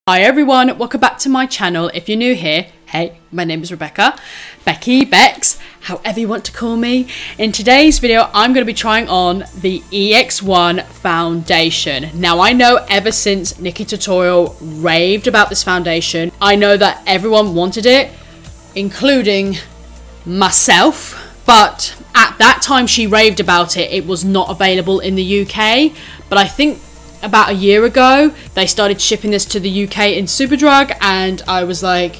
Hi everyone, welcome back to my channel. If you're new here, hey, my name is Rebecca, Becky, Bex, however you want to call me. In today's video, I'm going to be trying on the EX1 foundation. Now I know ever since Nikki Tutorial raved about this foundation, I know that everyone wanted it, including myself. But at that time she raved about it, it was not available in the UK. But I think about a year ago, they started shipping this to the UK in Superdrug, and I was like,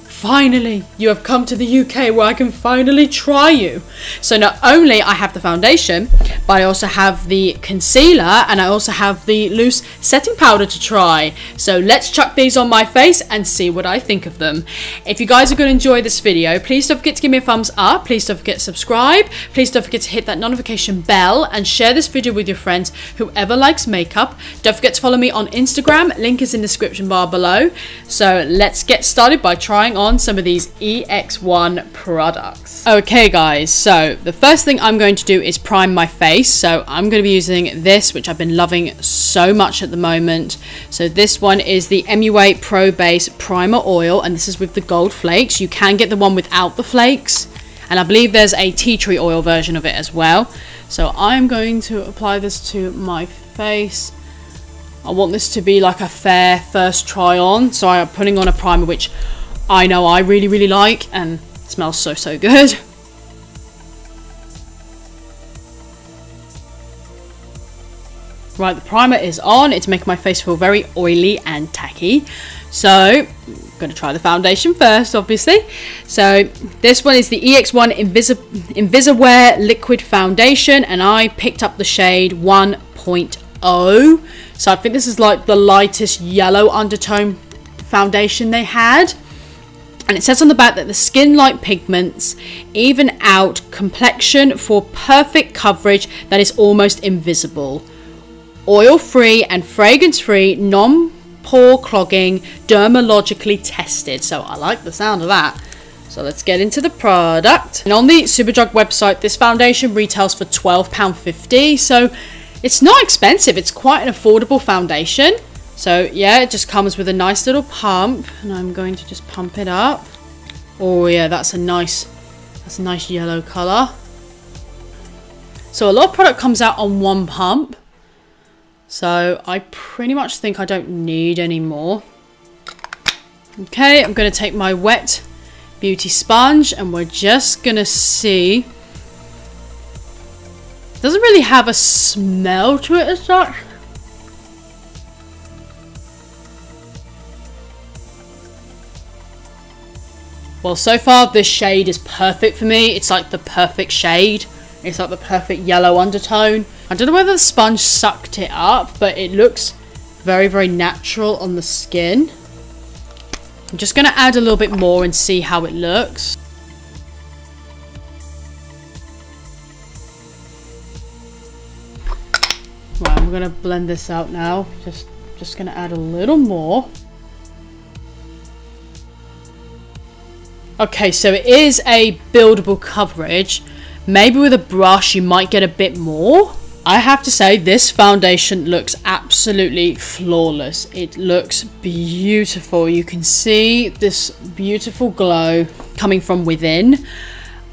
finally, you have come to the UK where I can finally try you. So not only I have the foundation, but I also have the concealer, and I also have the loose setting powder to try. So let's chuck these on my face and see what I think of them. If you guys are going to enjoy this video, please don't forget to give me a thumbs up. Please don't forget to subscribe. Please don't forget to hit that notification bell and share this video with your friends, whoever likes makeup. Don't forget to follow me on Instagram. Link is in the description bar below. So let's get started by trying on some of these EX1 products. Okay guys, so the first thing I'm going to do is prime my face. So I'm going to be using this, which I've been loving so much at the moment. So this one is the MUA Pro Base Primer Oil, and this is with the gold flakes. You can get the one without the flakes, and I believe there's a tea tree oil version of it as well. So I'm going to apply this to my face. I want this to be like a fair first try on, so I'm putting on a primer which I know I really like and smells so good. Right, the primer is on. It's making my face feel very oily and tacky. So I'm going to try the foundation first, obviously. So this one is the EX1 invisiwear liquid foundation, and I picked up the shade 1.0. So I think this is like the lightest yellow undertone foundation they had. And it says on the back that the skin-like pigments even out complexion for perfect coverage that is almost invisible. Oil-free and fragrance-free, non-pore clogging, dermatologically tested. So I like the sound of that. So let's get into the product. And on the Superdrug website, this foundation retails for £12.50. So it's not expensive. It's quite an affordable foundation. So yeah, it just comes with a nice little pump, and I'm going to just pump it up. Oh yeah, that's a nice yellow color. So a lot of product comes out on one pump. So I pretty much think I don't need any more. Okay, I'm going to take my wet beauty sponge, and we're just going to see. Doesn't really have a smell to it as such. Well, so far this shade is perfect for me. It's like the perfect shade. It's like the perfect yellow undertone. I don't know whether the sponge sucked it up, but it looks very natural on the skin. I'm just going to add a little bit more and see how it looks. Right, I'm going to blend this out now. Just going to add a little more. Okay, so it is a buildable coverage. Maybe with a brush you might get a bit more. I have to say this foundation looks absolutely flawless. It looks beautiful. You can see this beautiful glow coming from within.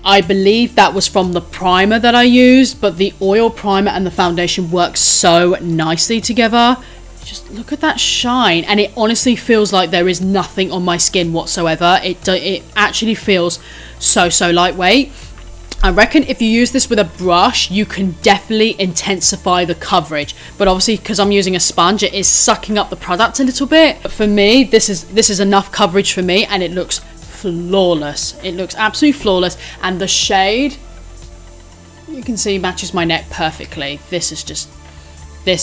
I believe that was from the primer that I used, but the oil primer and the foundation work so nicely together. Just look at that shine, and it honestly feels like there is nothing on my skin whatsoever. It actually feels so lightweight. I reckon if you use this with a brush, you can definitely intensify the coverage. But obviously, because I'm using a sponge, it is sucking up the product a little bit. But for me, this is enough coverage for me, and it looks flawless. It looks absolutely flawless, and the shade, you can see, matches my neck perfectly. This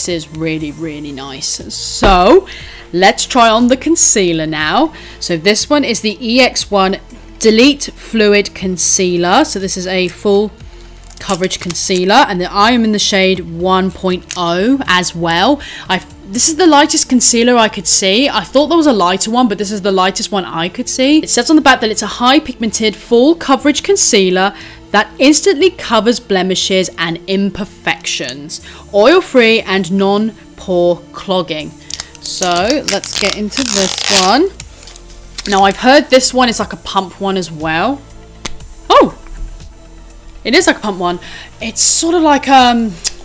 is really nice. So let's try on the concealer now. So this one is the EX1 Delete Fluid Concealer. So this is a full coverage concealer, and I am in the shade 1.0 as well. This is the lightest concealer I could see. I thought there was a lighter one, but this is the lightest one I could see. It says on the back that it's a high pigmented full coverage concealer that instantly covers blemishes and imperfections, oil free and non-pore clogging. So let's get into this one. Now I've heard this one is like a pump one as well. Oh, it is like a pump one. It's sort of like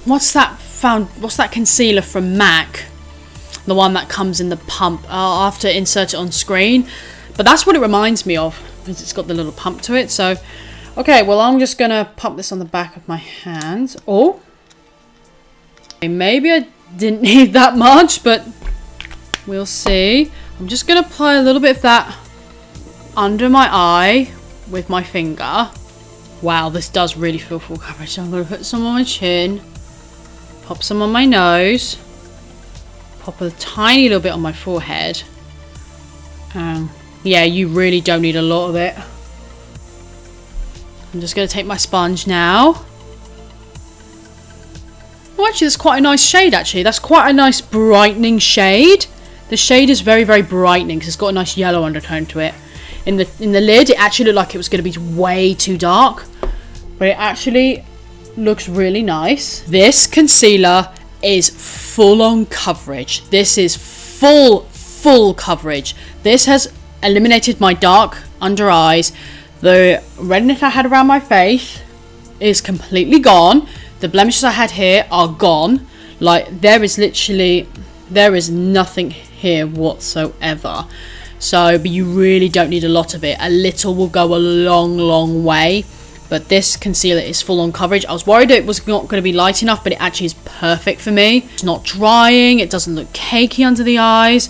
what's that concealer from MAC? The one that comes in the pump. I'll have to insert it on screen. But that's what it reminds me of, because it's got the little pump to it. So, okay, well, I'm just going to pump this on the back of my hands. Oh, okay, maybe I didn't need that much, but we'll see. I'm just going to apply a little bit of that under my eye with my finger. Wow, this does really feel full coverage. So I'm going to put some on my chin, pop some on my nose, pop a tiny little bit on my forehead. Yeah, you really don't need a lot of it. I'm just going to take my sponge now. Oh, actually, that's quite a nice shade, actually. That's quite a nice brightening shade. The shade is very, very brightening because it's got a nice yellow undertone to it. In the lid, it actually looked like it was going to be way too dark. But it actually looks really nice. This concealer is full-on coverage. This is full coverage. This has eliminated my dark under eyes. The redness I had around my face is completely gone. The blemishes I had here are gone. Like, there is nothing here whatsoever. So, but you really don't need a lot of it. A little will go a long way. But this concealer is full on coverage. I was worried it was not going to be light enough, but it actually is perfect for me. It's not drying. It doesn't look cakey under the eyes.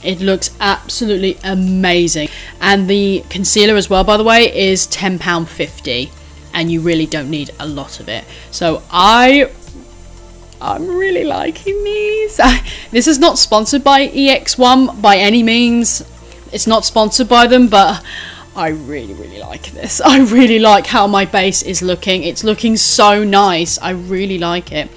It looks absolutely amazing. And the concealer as well, by the way, is £10.50. And you really don't need a lot of it. So I'm really liking these. This is not sponsored by EX1 by any means. It's not sponsored by them, but I really like this. I really like how my base is looking. It's looking so nice. I really like it.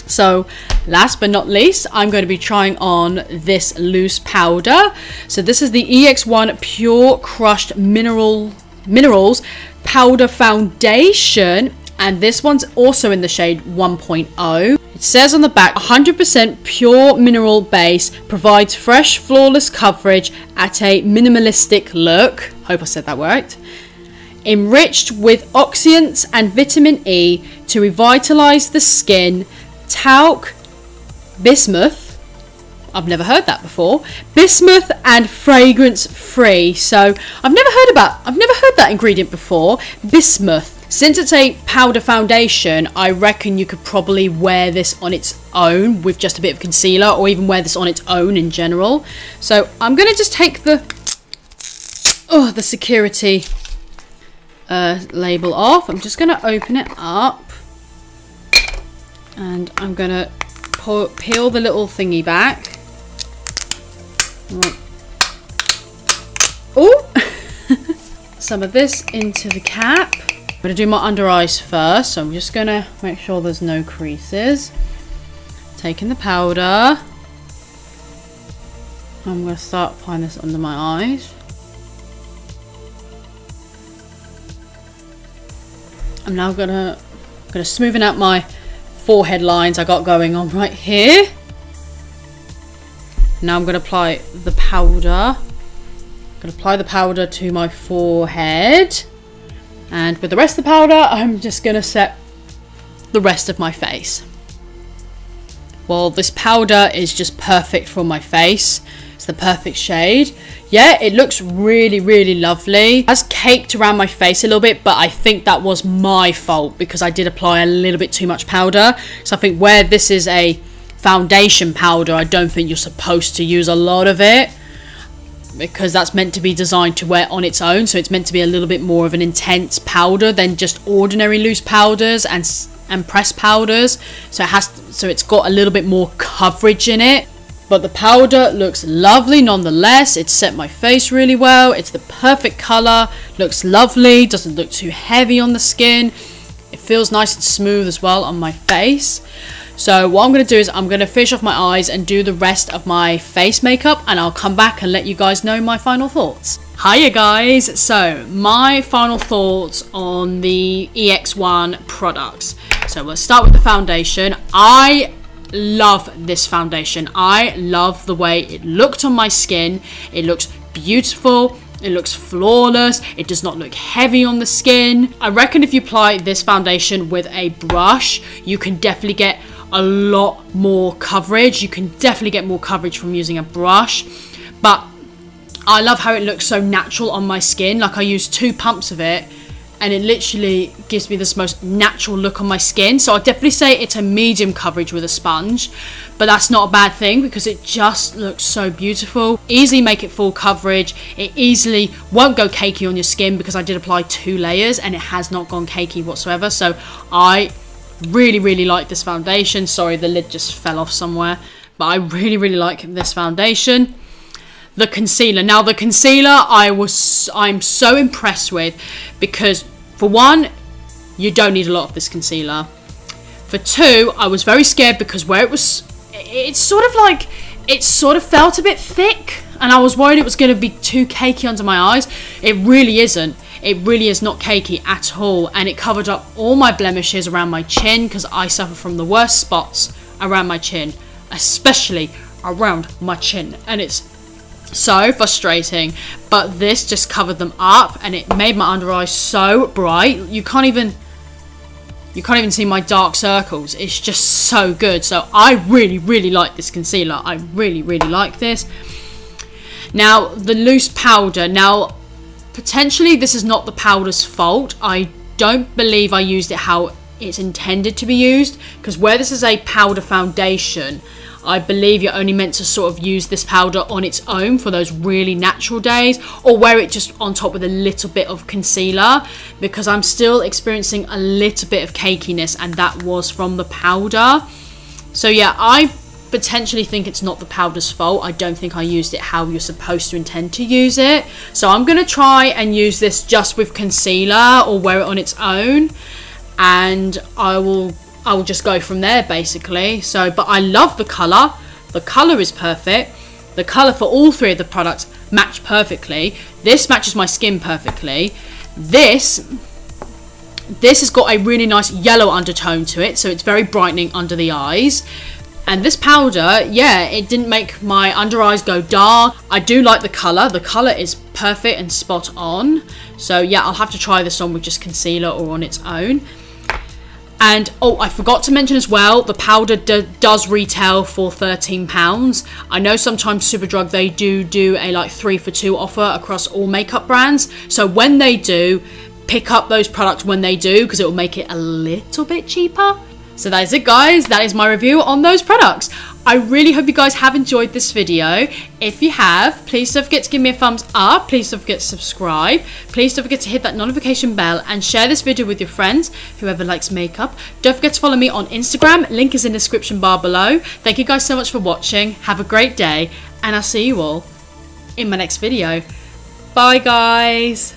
So last but not least, I'm going to be trying on this loose powder. So this is the EX1 Pure Crushed Minerals Powder Foundation. And this one's also in the shade 1.0. It says on the back, 100% pure mineral base, provides fresh, flawless coverage at a minimalistic look. Hope I said that right. Enriched with oxyants and vitamin E to revitalize the skin. Talc, bismuth. I've never heard that before. Bismuth and fragrance free. So I've never heard that ingredient before. Bismuth. Since it's a powder foundation, I reckon you could probably wear this on its own with just a bit of concealer, or even wear this on its own in general. So I'm going to just take the security label off. I'm just going to open it up. And I'm going to peel the little thingy back. Oh! Some of this into the cap. I'm going to do my under eyes first, so I'm just going to make sure there's no creases. Taking the powder. I'm going to start applying this under my eyes. I'm now going to smoothen out my forehead lines I got going on right here. Now I'm going to apply the powder. I'm going to apply the powder to my forehead. And with the rest of the powder, I'm just going to set the rest of my face. Well, this powder is just perfect for my face. It's the perfect shade. Yeah, it looks really lovely. It has caked around my face a little bit, but I think that was my fault because I did apply a little bit too much powder. So I think where this is a foundation powder, I don't think you're supposed to use a lot of it, because that's meant to be designed to wear on its own. So it's meant to be a little bit more of an intense powder than just ordinary loose powders and pressed powders. So it's got a little bit more coverage in it. But the powder looks lovely nonetheless. It's set my face really well. It's the perfect colour. Looks lovely. Doesn't look too heavy on the skin. It feels nice and smooth as well on my face. So what I'm going to do is I'm going to finish off my eyes and do the rest of my face makeup, and I'll come back and let you guys know my final thoughts. Hiya guys, so my final thoughts on the EX1 products. So we'll start with the foundation. I love this foundation. I love the way it looked on my skin. It looks beautiful. It looks flawless. It does not look heavy on the skin. I reckon if you apply this foundation with a brush, you can definitely get a lot more coverage. You can definitely get more coverage from using a brush. But I love how it looks so natural on my skin. Like, I use 2 pumps of it and it literally gives me this most natural look on my skin. So I'd definitely say it's a medium coverage with a sponge, but that's not a bad thing because it just looks so beautiful. Easily make it full coverage. It easily won't go cakey on your skin because I did apply 2 layers and it has not gone cakey whatsoever. So I really like this foundation. Sorry, the lid just fell off somewhere, but I really like this foundation. The concealer. Now the concealer I'm so impressed with because for one, you don't need a lot of this concealer. For 2, I was very scared because where it sort of felt a bit thick and I was worried it was going to be too cakey under my eyes. It really isn't. It really is not cakey at all, and it covered up all my blemishes around my chin because I suffer from the worst spots around my chin, especially around my chin, and it's so frustrating. But this just covered them up and it made my under eyes so bright. You can't even see my dark circles. It's just so good. So I really like this concealer. I really like this. Now the loose powder. Now potentially this is not the powder's fault. I don't believe I used it how it's intended to be used, because where this is a powder foundation, I believe you're only meant to sort of use this powder on its own for those really natural days, or wear it just on top with a little bit of concealer, because I'm still experiencing a little bit of cakiness and that was from the powder. So yeah, I potentially think it's not the powder's fault. I don't think I used it how you're supposed to intend to use it. So I'm going to try and use this just with concealer or wear it on its own, and I will just go from there basically. So, but I love the colour. The colour is perfect. The colour for all 3 of the products match perfectly. This matches my skin perfectly. This has got a really nice yellow undertone to it, so it's very brightening under the eyes. And this powder, yeah, it didn't make my under eyes go dark. I do like the colour. The colour is perfect and spot on. So yeah, I'll have to try this on with just concealer or on its own. And oh, I forgot to mention as well, the powder does retail for £13. I know sometimes Superdrug, they do a like 3 for 2 offer across all makeup brands. So when they do, pick up those products when they do, because it will make it a little bit cheaper. So that is it, guys. That is my review on those products. I really hope you guys have enjoyed this video. If you have, please don't forget to give me a thumbs up. Please don't forget to subscribe. Please don't forget to hit that notification bell and share this video with your friends, whoever likes makeup. Don't forget to follow me on Instagram. Link is in the description bar below. Thank you guys so much for watching. Have a great day, and I'll see you all in my next video. Bye, guys.